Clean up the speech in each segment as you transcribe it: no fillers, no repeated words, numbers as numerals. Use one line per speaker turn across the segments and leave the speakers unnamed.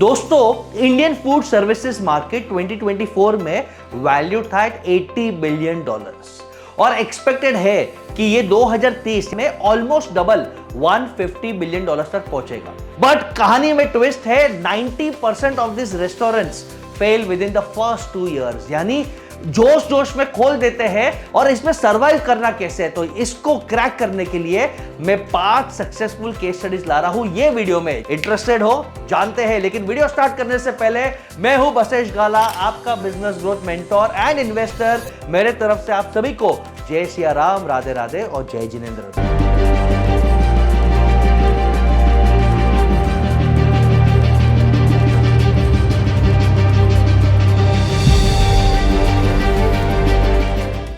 दोस्तों, Indian food services market 2024 में value था एट $80 बिलियन और एक्सपेक्टेड है कि ये 2030 में ऑलमोस्ट डबल $150 बिलियन तक पहुंचेगा। बट कहानी में ट्विस्ट है, 90% of this restaurants fail with in the first 2 years, यानी जोश जोश में खोल देते हैं और इसमें सरवाइव करना कैसे है, तो इसको क्रैक करने के लिए मैं 5 सक्सेसफुल केस स्टडीज ला रहा हूं ये वीडियो में। इंटरेस्टेड हो जानते हैं, लेकिन वीडियो स्टार्ट करने से पहले मैं हूं बसेश गाला, आपका business growth mentor and investor. मेरे तरफ से आप सभी को जय सिया राम, राधे राधे और जय जिनेंद्र।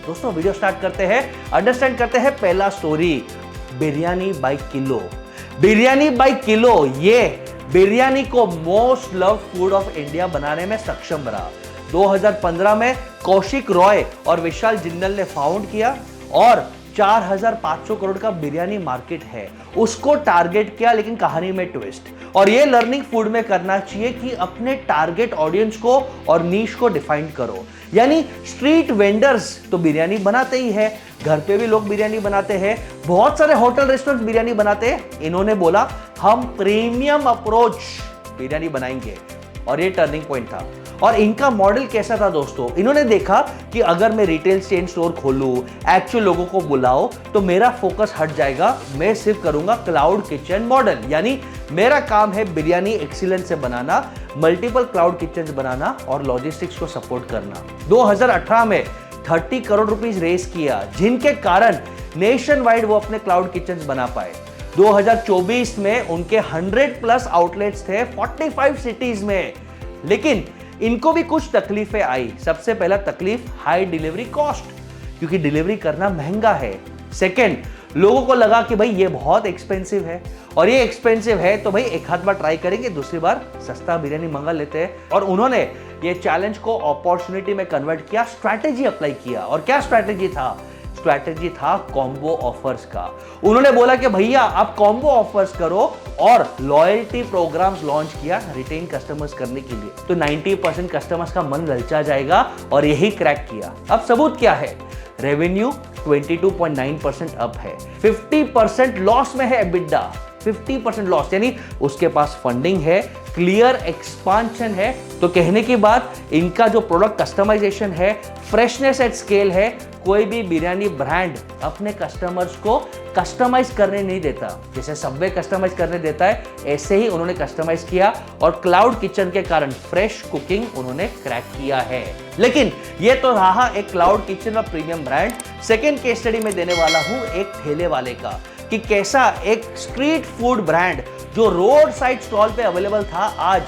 दोस्तों, वीडियो स्टार्ट करते हैं, अंडरस्टैंड करते हैं पहला story, biryani by kilo. Biryani by kilo ये बिरयानी को most love food of India बनाने में सक्षम रहा। 2015 में कौशिक रॉय और विशाल जिंदल ने फाउंड किया और 4,500 करोड़ का बिरयानी मार्केट है, उसको टारगेट किया। लेकिन कहानी में ट्विस्ट, और ये लर्निंग फूड में करना चाहिए कि अपने टारगेट ऑडियंस को और नीश को डिफाइन करो। यानी स्ट्रीट वेंडर्स तो बिरयानी बनाते ही है, घर पे भी लोग बिरयानी बनाते हैं, बहुत सारे होटल रेस्टोरेंट बिरयानी बनाते हैं। इन्होंने बोला हम प्रीमियम अप्रोच बिरयानी बनाएंगे, और ये टर्निंग पॉइंट था। और इनका मॉडल कैसा था दोस्तों, इन्होंने देखा कि अगर मैं रिटेल चेन स्टोर खोलूं, एक्चुअल लोगों को बुलाओ, तो मेरा फोकस हट जाएगा। मैं सिर्फ करूंगा क्लाउड किचन मॉडल, यानी मेरा काम है बिरयानी एक्सीलेंस से बनाना, मल्टीपल क्लाउड किचन बनाना और लॉजिस्टिक्स को सपोर्ट करना। 2018 में 30 करोड़ रुपीस रेस किया, जिनके कारण नेशन वाइड वो अपने क्लाउड किचन बना पाए। 2024 में उनके 100+ आउटलेट्स थे 45 सिटीज में। लेकिन इनको भी कुछ तकलीफें आई। सबसे पहला तकलीफ, हाई डिलीवरी कॉस्ट, क्योंकि डिलीवरी करना महंगा है। सेकंड, लोगों को लगा कि भाई ये बहुत एक्सपेंसिव है, और ये एक्सपेंसिव है तो भाई एक हाथ बार ट्राई करेंगे, दूसरी बार सस्ता बिरयानी मंगा लेते हैं। और उन्होंने ये चैलेंज को अपॉर्चुनिटी में कन्वर्ट किया, स्ट्रैटेजी अप्लाई किया। और क्या स्ट्रैटेजी था? स्ट्रैटेजी था कॉम्बो ऑफर्स का। उन्होंने बोला कि भैया आप कॉम्बो ऑफर्स करो, और लॉयल्टी प्रोग्राम्स लॉन्च किया रिटेन कस्टमर्स करने के लिए, तो 90% कस्टमर्स का मन ललचा जाएगा, और यही क्रैक किया। अब सबूत क्या है? रेवेन्यू 22.9% अप है, 50% लॉस में है एबिटा, 50% लॉस, यानी उसके पास फंडिंग है, क्लियर एक्सपांशन है। तो कहने की बात, इनका जो प्रोडक्ट कस्टमाइजेशन है, फ्रेशनेस एट स्केल है। कोई भी बिरयानी ब्रांड अपने कस्टमर्स को कस्टमाइज करने नहीं देता, जैसे सबवे कस्टमाइज करने देता है, ऐसे ही उन्होंने कस्टमाइज किया, और क्लाउड किचन के कारण फ्रेश कुकिंग उन्होंने क्रैक किया है। लेकिन ये तो रहा एक क्लाउड किचन और premium brand. Second case study में देने वाला हूं एक ठेले वाले का, कि कैसा एक स्ट्रीट फूड ब्रांड जो रोड साइड स्टॉल पे अवेलेबल था, आज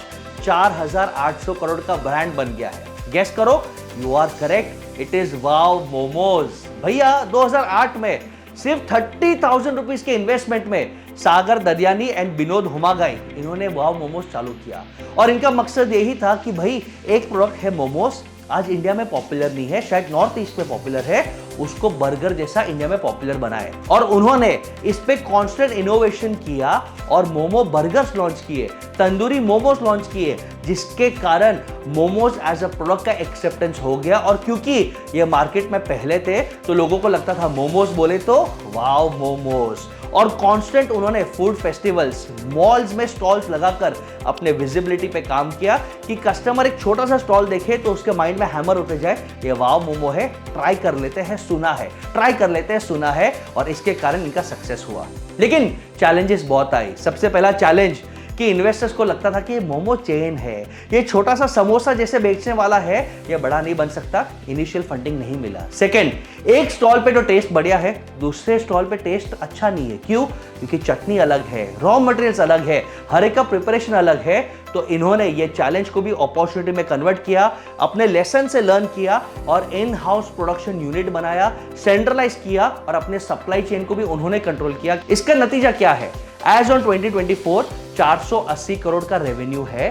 4,800 करोड़ का ब्रांड बन गया है। गेस करो, you are correct, it is Wow momos. भैया 2008 में सिर्फ 30,000 रुपीज के इन्वेस्टमेंट में सागर दरियानी एंड विनोद हुमागाई, इन्होंने वाव मोमोज चालू किया। और इनका मकसद यही था कि भाई एक प्रोडक्ट है मोमोज, आज इंडिया में पॉपुलर नहीं है, शायद नॉर्थ ईस्ट में पॉपुलर है, उसको बर्गर जैसा इंडिया में पॉपुलर बनाए। और उन्होंने इस पे कांस्टेंट इनोवेशन किया और मोमो बर्गर्स लॉन्च किए, तंदूरी मोमोज लॉन्च किए, जिसके कारण मोमोज एज अ प्रोडक्ट का एक्सेप्टेंस हो गया। और क्योंकि ये मार्केट में पहले थे, तो लोगों को लगता था मोमोज बोले तो वाव मोमोज। और कांस्टेंट उन्होंने फूड फेस्टिवल्स, मॉल्स में स्टॉल्स लगाकर अपने विजिबिलिटी पे काम किया, कि कस्टमर एक छोटा सा स्टॉल देखे तो उसके माइंड में हैमर उठ जाए, ये वाव मोमो है, ट्राई कर लेते हैं, सुना है, ट्राई कर लेते हैं, सुना है। और इसके कारण इनका सक्सेस हुआ। लेकिन चैलेंजेस बहुत आए। सबसे पहला चैलेंज, कि इन्वेस्टर्स को लगता था कि ये मोमो चेन है, ये छोटा सा समोसा जैसे बेचने वाला है, ये बड़ा नहीं बन सकता, इनिशियल फंडिंग नहीं मिला। सेकंड, एक स्टॉल पे तो टेस्ट बढ़िया है, दूसरे स्टॉल पे टेस्ट अच्छा नहीं है। क्यों? क्योंकि चटनी अलग है, रॉ मटेरियल्स अलग है, हर एक का प्रिपरेशन अलग है। तो इन्होंने ये चैलेंज को भी अपॉर्चुनिटी में कन्वर्ट किया, अपने लेसन से लर्न किया, और इन हाउस प्रोडक्शन यूनिट बनाया, सेंट्रलाइज किया, और अपने सप्लाई चेन को भी उन्होंने कंट्रोल किया। इसका नतीजा क्या है? एज ऑन 2024 480 करोड़ का रेवेन्यू है,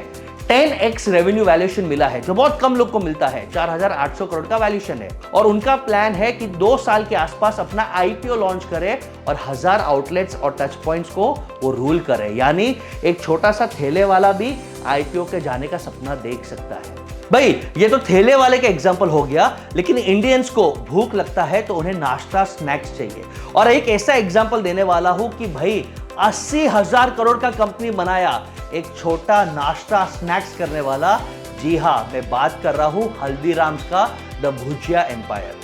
10x रेवेन्यू वैल्यूएशन मिला है, जो बहुत कम लोग को मिलता है। 4,800 करोड़ का वैल्यूएशन है और उनका प्लान है कि 2 साल के आसपास अपना आईपीओ लॉन्च करे और 1000 आउटलेट्स और टच पॉइंट्स को वो रूल करे। यानी एक छोटा सा ठेले वाला भी आईपीओ के जाने का सपना देख सकता है। भाई ये तो ठेले वाले का एग्जांपल हो गया, लेकिन इंडियंस को भूख लगता है तो उन्हें नाश्ता स्नैक्स चाहिए। और एक ऐसा एग्जांपल देने वाला हूं कि भाई 80,000 करोड़ का कंपनी बनाया एक छोटा नाश्ता स्नैक्स करने वाला। जी हां, मैं बात कर रहा हूं हल्दीराम्स का द भुजिया एम्पायर।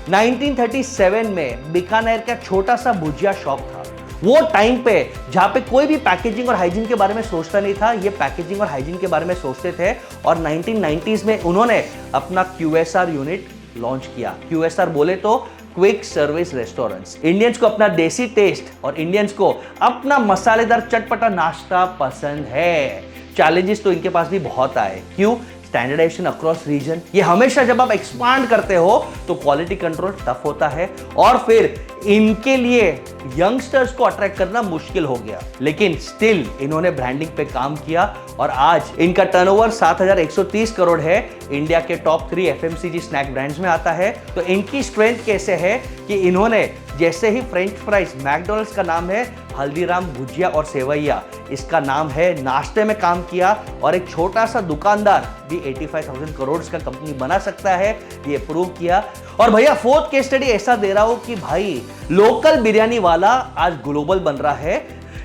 1937 में बीकानेर का छोटा सा भुजिया शॉप था। वो टाइम पे जहां पे कोई भी पैकेजिंग और हाइजीन के बारे में सोचता नहीं था, ये पैकेजिंग और हाइजीन के बारे में सोचते थे। और 1990s में उन्होंने अपना QSR यूनिट लॉन्च किया। QSR बोले तो क्विक सर्विस रेस्टोरेंट्स। इंडियंस को अपना देसी टेस्ट और इंडियंस को अपना मसालेदार चटपटा नाश्ता पसंद है। चैलेंजेस तो इनके पास भी बहुत आए। क्यों? Standardization across region. ये हमेशा जब आप एक्सपांड करते हो तो क्वालिटी कंट्रोल टफ होता है और फिर इनके लिए यंगस्टर्स को अट्रैक्ट करना मुश्किल हो गया। लेकिन स्टिल इन्होंने ब्रांडिंग पे काम किया और आज इनका टर्नओवर 7,130 करोड़ है। इंडिया के टॉप 3 FMCG स्नैक ब्रांड्स में आता है। तो इनकी स्ट्रेंथ कैसे है कि इन्होंने जैसे ही फ्रेंच फ्राइज मैकडॉनल्ड्स का नाम है, हल्दीराम भुजिया और सेवैया इसका नाम है, नाश्ते में काम किया और एक छोटा सा दुकानदार भी 85,000 करोड़ का कंपनी बना सकता है, ये प्रूव किया। और भैया फोर्थ केस स्टडी ऐसा दे रहा हूं कि भाई लोकल बिरयानी वाला आज ग्लोबल बन रहा है,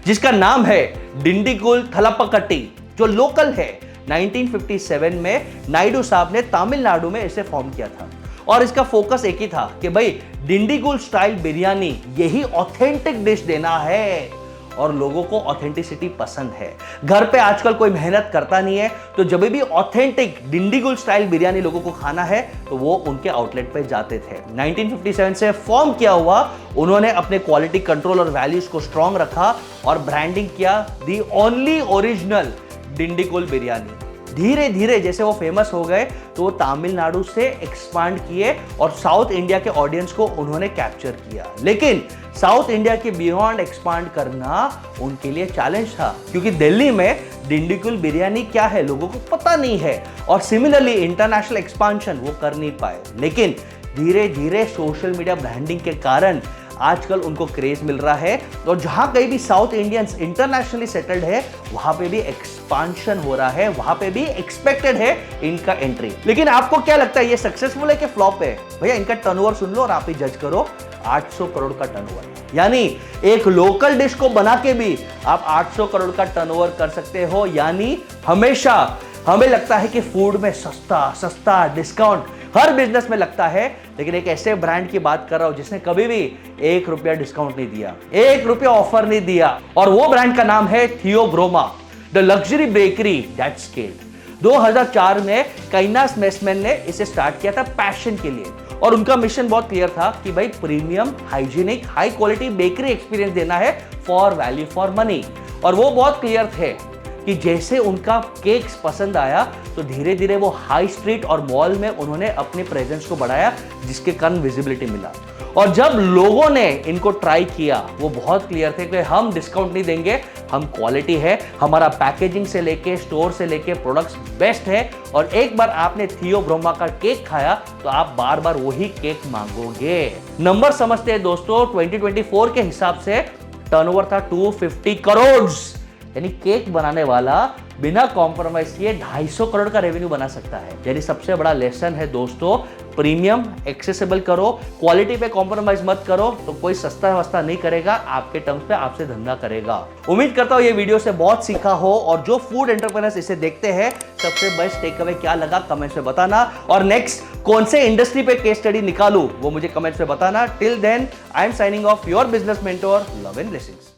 जिसका नाम है डिंडीगुल थलप्पकट्टी, जो लोकल है। 1957 में नायडू साहब ने तमिलनाडु में इसे फॉर्म किया था और इसका फोकस एक ही था कि भाई डिंडीगुल स्टाइल बिरयानी यही ऑथेंटिक डिश देना है और लोगों को ऑथेंटिसिटी पसंद है। घर पे आजकल कोई मेहनत करता नहीं है, तो जब भी ऑथेंटिक डिंडीगुल स्टाइल बिरयानी लोगों को खाना है तो वो उनके आउटलेट पे जाते थे। 1957 से फॉर्म किया हुआ उन्होंने अपने क्वालिटी कंट्रोल और वैल्यूज को स्ट्रॉन्ग रखा और ब्रांडिंग किया the only original Dindigul biryani. धीरे धीरे जैसे वो फेमस हो गए तो वो तमिलनाडु से एक्सपांड किए और साउथ इंडिया के ऑडियंस को उन्होंने कैप्चर किया। लेकिन साउथ इंडिया के बियॉन्ड एक्सपांड करना उनके लिए चैलेंज था, क्योंकि दिल्ली में डिंडीगुल बिरयानी क्या है लोगों को पता नहीं है और सिमिलरली इंटरनेशनल एक्सपांशन वो कर नहीं पाए। लेकिन धीरे धीरे सोशल मीडिया ब्रांडिंग के कारण आजकल उनको क्रेज मिल रहा है और जहां कहीं भी साउथ इंडियंस इंटरनेशनली सेटल्ड है वहां पे भी एक्सपांशन हो रहा है, वहां पे भी एक्सपेक्टेड है इनका एंट्री। लेकिन आपको क्या लगता है, ये सक्सेसफुल है कि फ्लॉप है? भैया इनका टर्नओवर सुन लो और आप ही जज करो। 800 करोड़ का टर्नओवर, यानी एक लोकल डिश को बना के भी आप 800 करोड़ का टर्नओवर कर सकते हो। यानी हमेशा हमें लगता है कि फूड में सस्ता सस्ता डिस्काउंट हर बिजनेस में लगता है, लेकिन एक ऐसे ब्रांड की बात कर रहा हूं जिसने कभी भी 1 रुपया डिस्काउंट नहीं दिया, 1 रुपया ऑफर नहीं दिया। और वो ब्रांड का नाम है Theobroma, the luxury bakery that scaled. 2004 में कैनास मेसमैन ने इसे स्टार्ट किया था पैशन के लिए और उनका मिशन बहुत क्लियर था कि भाई premium hygienic high quality bakery experience देना है फॉर वैल्यू फॉर मनी। और वो बहुत क्लियर थे कि जैसे उनका केक्स पसंद आया तो धीरे धीरे वो हाई स्ट्रीट और मॉल में उन्होंने अपने प्रेजेंस को बढ़ाया, जिसके कारण विजिबिलिटी मिला। और जब लोगों ने इनको ट्राई किया वो बहुत क्लियर थे कि हम डिस्काउंट नहीं देंगे, हम क्वालिटी है, हमारा पैकेजिंग से लेके स्टोर से लेके प्रोडक्ट्स बेस्ट है। और एक बार आपने थियोब्रोमा का केक खाया तो आप बार बार वही केक मांगोगे। नंबर समझते हैं दोस्तों, 2024 के हिसाब से टर्नओवर था 250 करोड़, यानी केक बनाने वाला बिना कॉम्प्रोमाइज किए 250 करोड़ का रेवेन्यू बना सकता है। यानी सबसे बड़ा लेसन है दोस्तों, प्रीमियम एक्सेसिबल करो, क्वालिटी पे कॉम्प्रोमाइज मत करो, तो कोई सस्ता वस्ता नहीं करेगा, आपके टर्म्स पे आपसे धंधा करेगा। उम्मीद करता हूं ये वीडियो से बहुत सीखा हो और जो फूड एंटरप्रेन्योर्स इसे देखते हैं सबसे बेस्ट टेक अवे क्या लगा कमेंट्स में बताना और नेक्स्ट कौन से इंडस्ट्री पे केस स्टडी निकालूं वो मुझे कमेंट्स में बताना। Till then I am signing off, your business mentor, love and blessings.